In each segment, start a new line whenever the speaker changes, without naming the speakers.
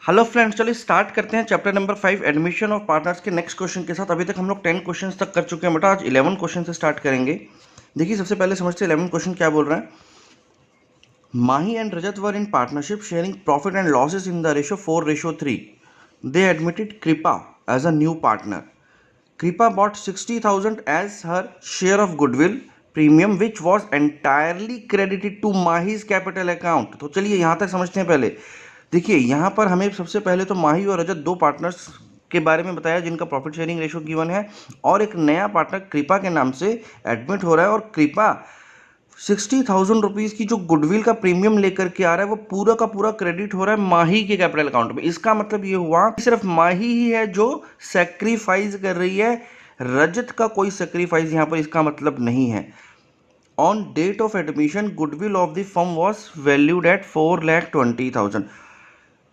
Hello friends, चलिए start करते हैं chapter number 5 admission of partners के नेक्स्ट क्वेश्चन के साथ। अभी तक हम लोग 10 क्वेश्चंस तक कर चुके हैं बेटा। आज 11 क्वेश्चन से स्टार्ट करेंगे। देखिए, सबसे पहले समझते हैं 11 क्वेश्चन क्या बोल रहा है। Mahi and Rajat were in partnership sharing profit and losses in the ratio 4:3. They admitted Kripa as a new partner. Kripa bought 60,000 as her share of goodwill premium which was entirely credited to Mahi's capital account. तो चलिए यहाँ तक समझते हैं पहले। देखिए, यहाँ पर हमें सबसे पहले तो माही और रजत दो पार्टनर्स के बारे में बताया जिनका प्रॉफिट शेयरिंग रेशो गिवन है, और एक नया पार्टनर कृपा के नाम से एडमिट हो रहा है, और कृपा 60,000 रुपीज़ की जो गुडविल का प्रीमियम लेकर के आ रहा है वो पूरा का पूरा क्रेडिट हो रहा है माही के कैपिटल अकाउंट में। इसका मतलब ये हुआ कि सिर्फ माही ही है जो सेक्रीफाइस कर रही है, रजत का कोई सेक्रीफाइस यहाँ पर इसका मतलब नहीं है। On date of admission goodwill of the firm was valued at 4,20,000.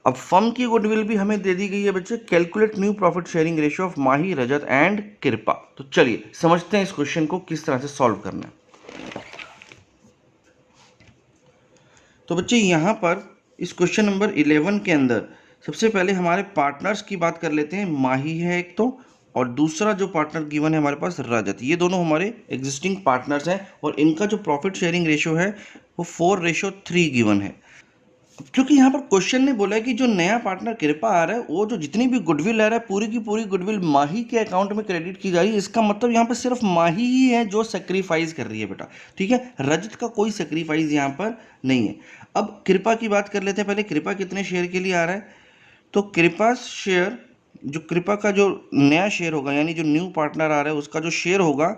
अब फर्म की गुडविल भी हमें दे दी गई है बच्चे। Calculate new profit sharing ratio of Mahi, Rajat and कृपा। तो चलिए समझते हैं इस क्वेश्चन को किस तरह से सॉल्व करना है। तो बच्चे यहाँ पर इस क्वेश्चन नंबर 11 के अंदर सबसे पहले हमारे पार्टनर्स की बात कर लेते हैं। माही है एक तो, और दूसरा जो पार्टनर गिवन है हमारे पास रजत। ये दोनों हमारे एग्जिस्टिंग पार्टनर्स हैं, और इनका जो प्रॉफिट शेयरिंग रेशियो है वो 4:3 गिवन है। क्योंकि यहाँ पर क्वेश्चन ने बोला है कि जो नया पार्टनर कृपा आ रहा है वो जो जितनी भी गुडविल आ रहा है पूरी की पूरी गुडविल माही के अकाउंट में क्रेडिट की जा रही है। इसका मतलब यहाँ पर सिर्फ माही ही है जो सेक्रीफाइस कर रही है बेटा, ठीक है। रजत का कोई सेक्रीफाइस यहाँ पर नहीं है। अब कृपा की बात कर लेते हैं पहले। कृपा कितने शेयर के लिए आ रहा है, तो कृपा शेयर, जो कृपा का जो नया शेयर होगा यानी जो न्यू पार्टनर आ रहा है उसका जो शेयर होगा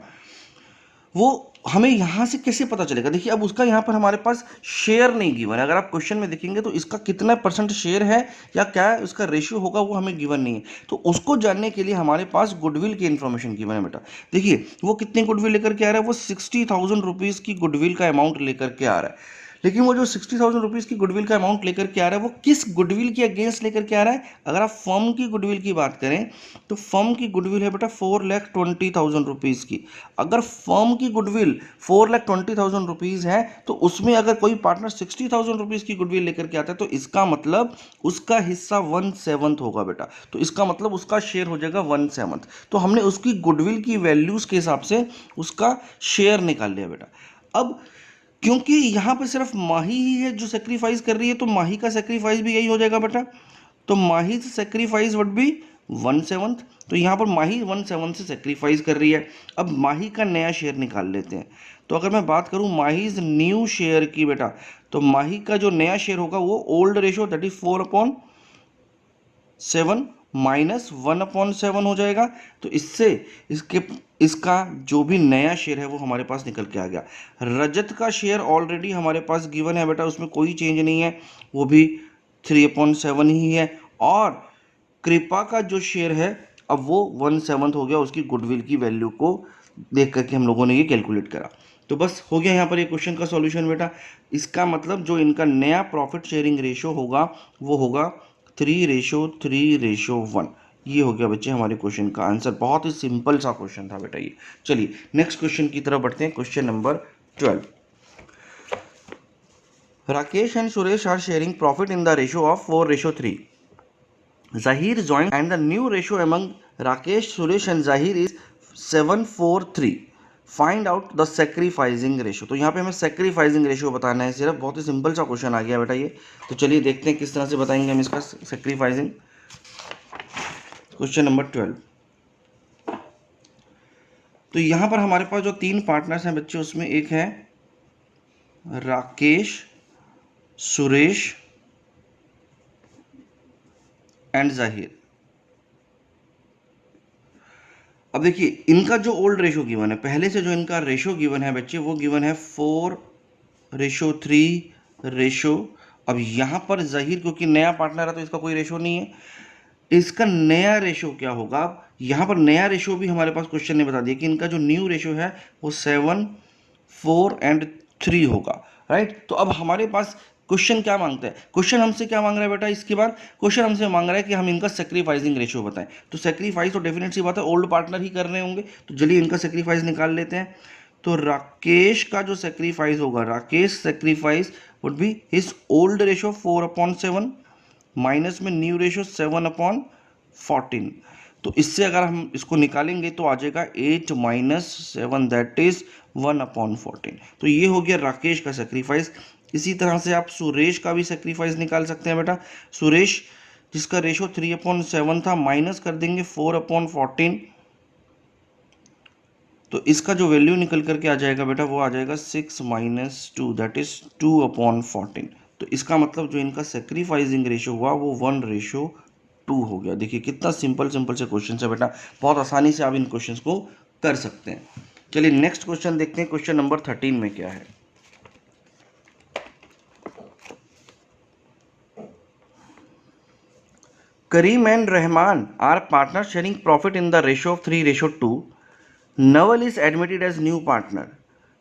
वो हमें यहाँ से कैसे पता चलेगा। देखिए, अब उसका यहाँ पर हमारे पास शेयर नहीं गिवन है। अगर आप क्वेश्चन में देखेंगे तो इसका कितना परसेंट शेयर है या क्या है उसका रेशियो होगा वो हमें गिवन नहीं है। तो उसको जानने के लिए हमारे पास गुडविल की इन्फॉर्मेशन गिवन है बेटा। देखिए, वो कितनी गुडविल लेकर के आ रहा है, वो 60,000 रुपीज़ की गुडविल का अमाउंट लेकर के आ रहा है। लेकिन वो जो 60,000 रुपीज़ की गुडविल का अमाउंट लेकर के आ रहा है वो किस गुडविल के अगेंस्ट लेकर के आ रहा है। अगर आप फर्म की गुडविल की बात करें तो फर्म की गुडविल है बेटा 4,20,000 रुपीज़ की। अगर फर्म की गुडविल 4,20,000 रुपीज़ है तो उसमें अगर कोई पार्टनर 60,000 रुपीज़ की गुडविल लेकर के आता है तो इसका मतलब उसका हिस्सा 1/7 होगा बेटा। तो इसका मतलब उसका शेयर हो जाएगा 1/7। तो हमने उसकी गुडविल की वैल्यूज़ के हिसाब से उसका शेयर निकाल लिया बेटा। अब क्योंकि यहाँ पर सिर्फ माही ही है जो सेक्रीफाइस कर रही है तो माही का सेक्रीफाइस भी यही हो जाएगा बेटा। तो माही से सेक्रीफाइस वुड बी 1/7। तो यहाँ पर माही 1/7 से सेक्रीफाइस कर रही है। अब माही का नया शेयर निकाल लेते हैं। तो अगर मैं बात करूँ माहीज न्यू शेयर की बेटा, तो माही का जो नया शेयर होगा वो old ratio that is 4/7 minus 1/7 हो जाएगा। तो इससे इसका जो भी नया शेयर है वो हमारे पास निकल के आ गया। रजत का शेयर ऑलरेडी हमारे पास गिवन है बेटा, उसमें कोई चेंज नहीं है, वो भी 3/7 ही है। और कृपा का जो शेयर है अब वो 1/7 हो गया। उसकी गुडविल की वैल्यू को देख करके हम लोगों ने ये कैलकुलेट करा। तो बस हो गया यहाँ पर ये क्वेश्चन का सॉल्यूशन बेटा। इसका मतलब जो इनका नया प्रॉफिट शेयरिंग रेशो होगा वो होगा 3:3:1। ये हो गया बच्चे हमारे क्वेश्चन का आंसर। बहुत ही सिंपल सा क्वेश्चन था बेटा ये। चलिए नेक्स्ट क्वेश्चन की तरफ बढ़ते हैं। Question number 12। Rakesh and Suresh are sharing profit in the ratio of 4:3. Zahir joined and the new ratio among Rakesh, Suresh and Zahir is 7:4:3. Find out the sacrificing ratio. तो यहाँ पे हमें सेक्रीफाइजिंग रेशियो बताना है सिर्फ। बहुत ही सिंपल सा क्वेश्चन आ गया बेटा ये। तो चलिए देखते हैं किस तरह से बताएंगे हम इसका सेक्रीफाइजिंग। Question number 12। तो यहाँ पर हमारे पास जो तीन पार्टनर्स हैं बच्चे उसमें एक है राकेश, सुरेश एंड जाहिर। अब देखिए, इनका जो ओल्ड रेशो गिवन है, पहले से जो इनका रेशो गिवन है बच्चे वो गिवन है 4:3। अब यहाँ पर जाहिर क्योंकि नया पार्टनर है तो इसका कोई रेशो नहीं है। इसका नया रेशो क्या होगा, यहाँ पर नया रेशो भी हमारे पास क्वेश्चन ने बता दिया कि इनका जो न्यू रेशो है वो 7, 4 एंड 3 होगा, राइट। तो अब हमारे पास क्वेश्चन क्या मांगता है, क्वेश्चन हमसे क्या मांग रहा है बेटा, इसके बाद क्वेश्चन हमसे मांग रहा है कि हम इनका सेक्रीफाइसिंग रेशियो बताएं। तो सेक्रीफाइस तो डेफिनेट सी बात है ओल्ड पार्टनर ही कर रहे होंगे, तो चलिए इनका सेक्रीफाइस निकाल लेते हैं। तो राकेश का जो सेक्रीफाइस होगा, Rakesh sacrifice would be his old ratio 4/7 minus में न्यू रेशो 7/14। तो इससे अगर हम इसको निकालेंगे तो आ जाएगा 8 माइनस 7 दैट इज 1/14। तो ये हो गया राकेश का सेक्रीफाइस। इसी तरह से आप सुरेश का भी सेक्रीफाइस निकाल सकते हैं बेटा। सुरेश जिसका रेशो 3/7 था, माइनस कर देंगे 4/14, तो इसका जो वैल्यू निकल करके आ जाएगा बेटा वो आ जाएगा 6 माइनस 2 दैट इज 2/14। तो इसका मतलब जो इनका सेक्रीफाइसिंग रेशो हुआ वो 1:2 हो गया। देखिए कितना सिंपल सिंपल से क्वेश्चन है बेटा, बहुत आसानी से आप इन क्वेश्चंस को कर सकते हैं। चलिए नेक्स्ट क्वेश्चन देखते हैं, क्वेश्चन नंबर 13 में क्या है। Kareem and Rahman are partners sharing profit in the ratio of 3:2. Naval is admitted as new partner.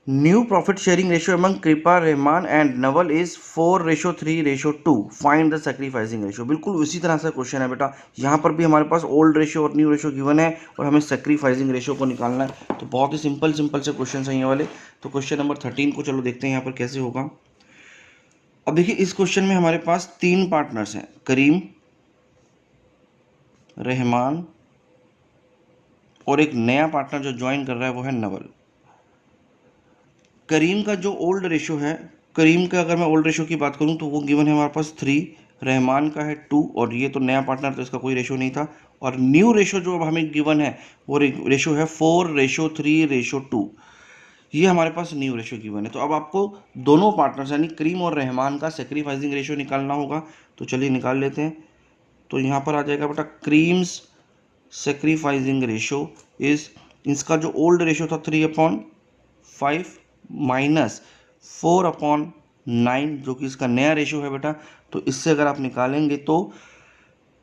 New profit sharing ratio among Kripa, Rahman and Naval is 4:3:2. Find the sacrificing ratio। बिल्कुल उसी तरह से question है बेटा, यहाँ पर भी हमारे पास ओल्ड रेशियो और न्यू रेशियो गिवन है और हमें सेक्रीफाइसिंग रेशियो को निकालना है। तो बहुत ही सिंपल सिंपल से क्वेश्चन है ये वाले। तो क्वेश्चन नंबर 13 को चलो देखते हैं यहाँ पर कैसे होगा। अब देखिए इस क्वेश्चन में हमारे पास 3 पार्टनर्स हैं, करीम, रहमान और एक नया पार्टनर जो ज्वाइन कर रहा है वो है नवल। करीम का जो ओल्ड रेशो है, करीम का अगर मैं ओल्ड रेशो की बात करूं तो वो गिवन है हमारे पास 3, रहमान का है 2 और ये तो नया पार्टनर तो इसका कोई रेशो नहीं था। और न्यू रेशो जो अब हमें गिवन है वो रेशो है 4:3:2। ये हमारे पास न्यू रेशो गिवन है। तो अब आपको दोनों पार्टनर्स यानी करीम और रहमान का सेक्रीफाइसिंग रेशो निकालना होगा। तो चलिए निकाल लेते हैं। तो यहाँ पर आ जाएगा बेटा क्रीम्स सेक्रीफाइसिंग रेशो इज, इसका जो ओल्ड रेशो था 3/5 माइनस 4/9 जो कि इसका नया रेशो है बेटा। तो इससे अगर आप निकालेंगे तो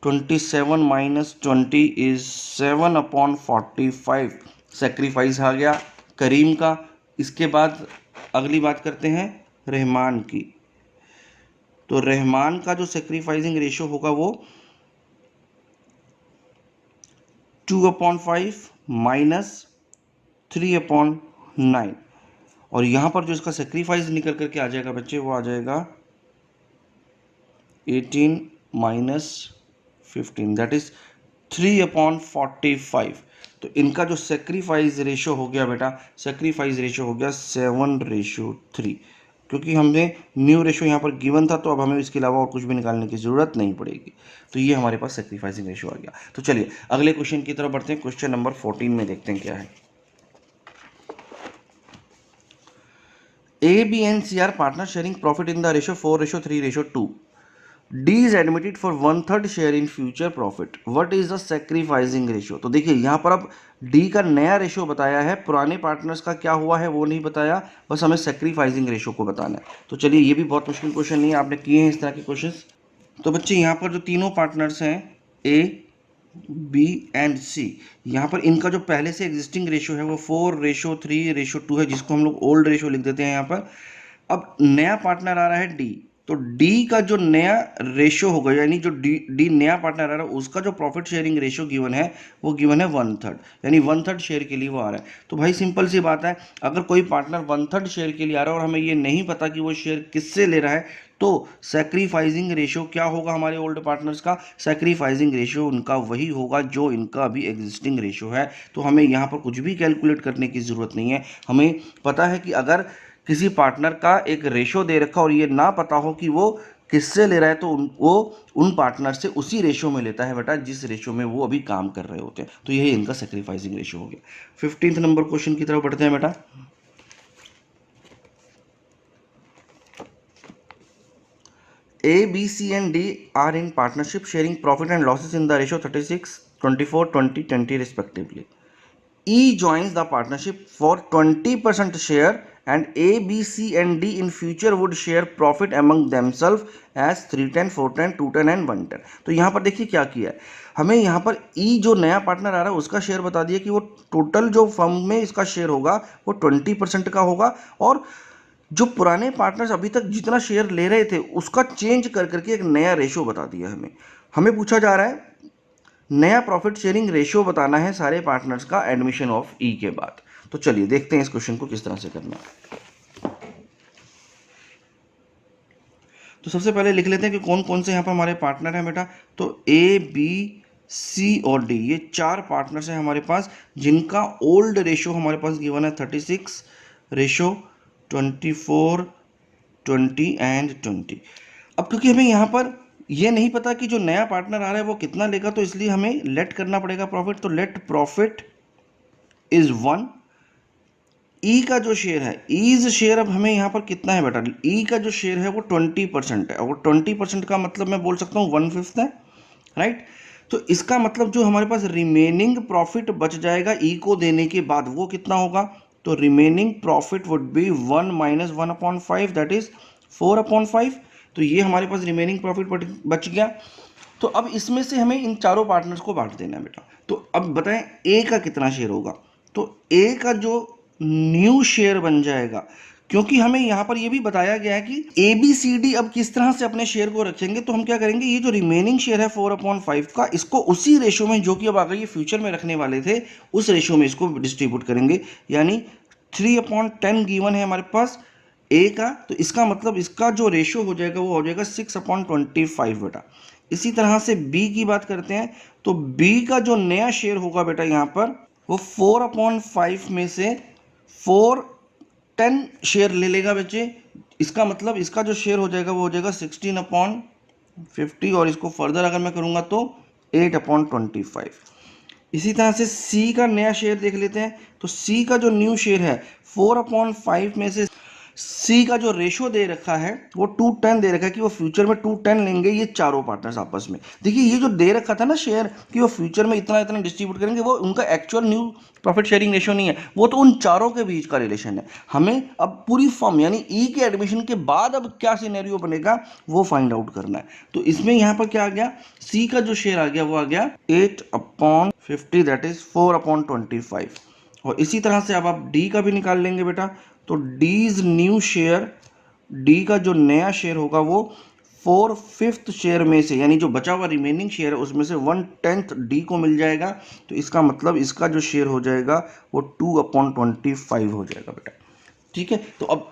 27 माइनस 20 इज 7/45 सेक्रीफाइस आ गया करीम का। इसके बाद अगली बात करते हैं रहमान की। तो रहमान का जो सेक्रीफाइसिंग रेशो होगा वो 2/5 माइनस 3/9 और यहाँ पर जो इसका सेक्रीफाइस निकल करके आ जाएगा बच्चे वो आ जाएगा 18 माइनस 15 दैट इज 3/45। तो इनका जो सेक्रीफाइस रेशो हो गया बेटा, सेक्रीफाइस रेशो हो गया 7:3। क्योंकि हमने न्यू रेशो यहाँ पर गिवन था तो अब हमें इसके अलावा और कुछ भी निकालने की ज़रूरत नहीं पड़ेगी। तो ये हमारे पास सेक्रीफाइसिंग रेशो आ गया। तो चलिए अगले क्वेश्चन की तरफ बढ़ते हैं। क्वेश्चन नंबर 14 में देखते हैं क्या है। A, B and C are partners sharing profit in the ratio 4:3:2. D is admitted for 1/3 share in future profit. What is the sacrificing ratio? तो देखिए यहाँ पर अब D का नया रेशो बताया है, पुराने पार्टनर्स का क्या हुआ है वो नहीं बताया, बस हमें सेक्रीफाइसिंग रेशो को बताना है। तो चलिए ये भी बहुत मुश्किल क्वेश्चन नहीं है, आपने किए हैं इस तरह के क्वेश्चंस। तो बच्चे यहाँ पर जो तीनों पार्टनर्स हैं A, B एंड C, यहाँ पर इनका जो पहले से एग्जिस्टिंग रेशो है वो 4:3:2 है, जिसको हम लोग ओल्ड रेशो लिख देते हैं यहाँ पर। अब नया पार्टनर आ रहा है D, तो D का जो नया रेशो होगा यानी जो D नया पार्टनर आ रहा है उसका जो प्रॉफिट शेयरिंग रेशो गिवन है वो गिवन है 1/3, यानी 1/3 शेयर के लिए वो आ रहा है। तो भाई सिंपल सी बात है, अगर कोई पार्टनर 1/3 शेयर के लिए आ रहा है और हमें ये नहीं पता कि वो शेयर किससे ले रहा है, तो सैक्रिफाइसिंग रेशो क्या होगा हमारे ओल्ड पार्टनर्स का? सैक्रिफाइसिंग रेशो उनका वही होगा जो इनका अभी एग्जिस्टिंग रेशो है। तो हमें यहाँ पर कुछ भी कैलकुलेट करने की ज़रूरत नहीं है। हमें पता है कि अगर किसी पार्टनर का एक रेशो दे रखा और ये ना पता हो कि वो किससे ले रहा है, तो वो उन पार्टनर से उसी रेशो में लेता है बेटा जिस रेशो में वो अभी काम कर रहे होते हैं। तो यही इनका सैक्रिफाइसिंग रेशो हो गया। 15th नंबर क्वेश्चन की तरफ बढ़ते हैं बेटा। A, B, C and D are in partnership sharing profit and losses in the ratio 36, 24, 20, 20 respectively. E joins the partnership for 20% share and A, B, C and D in future would share profit among themselves as 310, 410, 210 and 110। तो यहाँ पर देखिए क्या किया है, हमें यहाँ पर E जो नया पार्टनर आ रहा है उसका शेयर बता दिया कि वो टोटल जो फर्म में इसका शेयर होगा वो 20% का होगा, और जो पुराने पार्टनर्स अभी तक जितना शेयर ले रहे थे उसका चेंज कर करके एक नया रेशो बता दिया। हमें पूछा जा रहा है नया प्रॉफिट शेयरिंग रेशियो बताना है सारे पार्टनर्स का एडमिशन ऑफ ई के बाद। तो चलिए देखते हैं इस क्वेश्चन को किस तरह से करना है। तो सबसे पहले लिख लेते हैं कि कौन कौन से यहाँ पर हमारे पार्टनर हैं बेटा। तो ए, बी, सी और डी, ये 4 पार्टनर्स हैं हमारे पास, जिनका ओल्ड रेशो हमारे पास गिवन है 36 रेशो 24 20 एंड 20। अब क्योंकि हमें यहाँ पर ये नहीं पता कि जो नया पार्टनर आ रहा है वो कितना लेगा, तो इसलिए हमें लेट करना पड़ेगा प्रॉफिट। तो लेट प्रॉफिट इज 1। ई का जो शेयर है, ईज शेयर अब हमें यहाँ पर कितना है बेटा, ई का जो शेयर है वो 20% है, और 20% का मतलब मैं बोल सकता हूँ 1/5 है, राइट। तो इसका मतलब जो हमारे पास रिमेनिंग प्रॉफिट बच जाएगा ई को देने के बाद, वो कितना होगा, तो remaining profit would be 1 - 1/5, that is 4/5। तो ये हमारे पास रिमेनिंग प्रॉफिट बच गया। तो अब इसमें से हमें इन चारों पार्टनर्स को बांट देना है बेटा। तो अब बताएं ए का कितना शेयर होगा। तो ए का जो न्यू शेयर बन जाएगा, क्योंकि हमें यहाँ पर ये भी बताया गया है कि ए बी सी डी अब किस तरह से अपने शेयर को रखेंगे, तो हम क्या करेंगे, ये जो रिमेनिंग शेयर है 4/5 का, इसको उसी रेशो में जो कि अब अगर ये फ्यूचर में रखने वाले थे उस रेशो में इसको डिस्ट्रीब्यूट करेंगे। यानी 3/10 गिवन है हमारे पास ए का, तो इसका मतलब इसका जो रेशो हो जाएगा वो हो जाएगा 6/25 बेटा। इसी तरह से बी की बात करते हैं, तो बी का जो नया शेयर होगा बेटा यहाँ पर, वो 4/5 में से 4/10 शेयर ले लेगा बच्चे। इसका मतलब इसका जो शेयर हो जाएगा वो हो जाएगा 16/50, और इसको फर्दर अगर मैं करूँगा तो 8/25। इसी तरह से सी का नया शेयर देख लेते हैं। तो सी का जो न्यू शेयर है 4/5 में से सी का जो रेशो दे रखा है वो 2/10 दे रखा है, कि वो फ्यूचर में 2/10 लेंगे ये चारों पार्टनर्स आपस में। देखिए ये जो दे रखा था ना शेयर कि वो फ्यूचर में इतना इतना डिस्ट्रीब्यूट करेंगे, वो उनका actual new profit sharing ratio नहीं है, वो तो उन चारों के बीच का रिलेशन है। हमें अब पूरी फर्म यानी ई के एडमिशन के बाद अब क्या सिनेरियो बनेगा वो फाइंड आउट करना है। तो इसमें यहाँ पर क्या आ गया, सी का जो शेयर आ गया वो आ गया 8/50, दैट इज 4/25। और इसी तरह से अब आप डी का भी निकाल लेंगे बेटा। तो डीज न्यू शेयर, डी का जो नया शेयर होगा वो 4/5 शेयर में से, यानी जो बचा हुआ रिमेनिंग शेयर है उसमें से 1/10 डी को मिल जाएगा। तो इसका मतलब इसका जो शेयर हो जाएगा वो 2/25 हो जाएगा बेटा। ठीक है, तो अब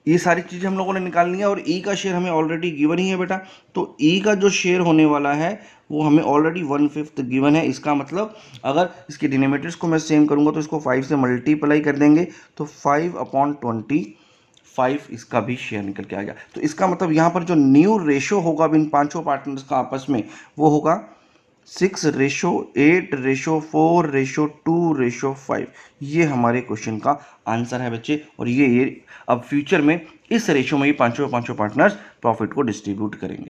ये सारी चीज़ें हम लोगों ने निकालनी है, और ई का शेयर हमें ऑलरेडी गिवन ही है बेटा। तो ई का जो शेयर होने वाला है वो हमें ऑलरेडी 1/5 गिवन है। इसका मतलब अगर इसके डिनोमिनेटर्स को मैं सेम करूंगा तो इसको 5 से मल्टीप्लाई कर देंगे, तो 5/25 इसका भी शेयर निकल के आ गया। तो इसका मतलब यहाँ पर जो न्यू रेशो होगा इन पांचों पार्टनर्स का आपस में, वो होगा 6:8:4:2:5। ये हमारे क्वेश्चन का आंसर है बच्चे। और ये अब फ्यूचर में इस रेशो में ही पांचों पार्टनर्स प्रॉफिट को डिस्ट्रीब्यूट करेंगे।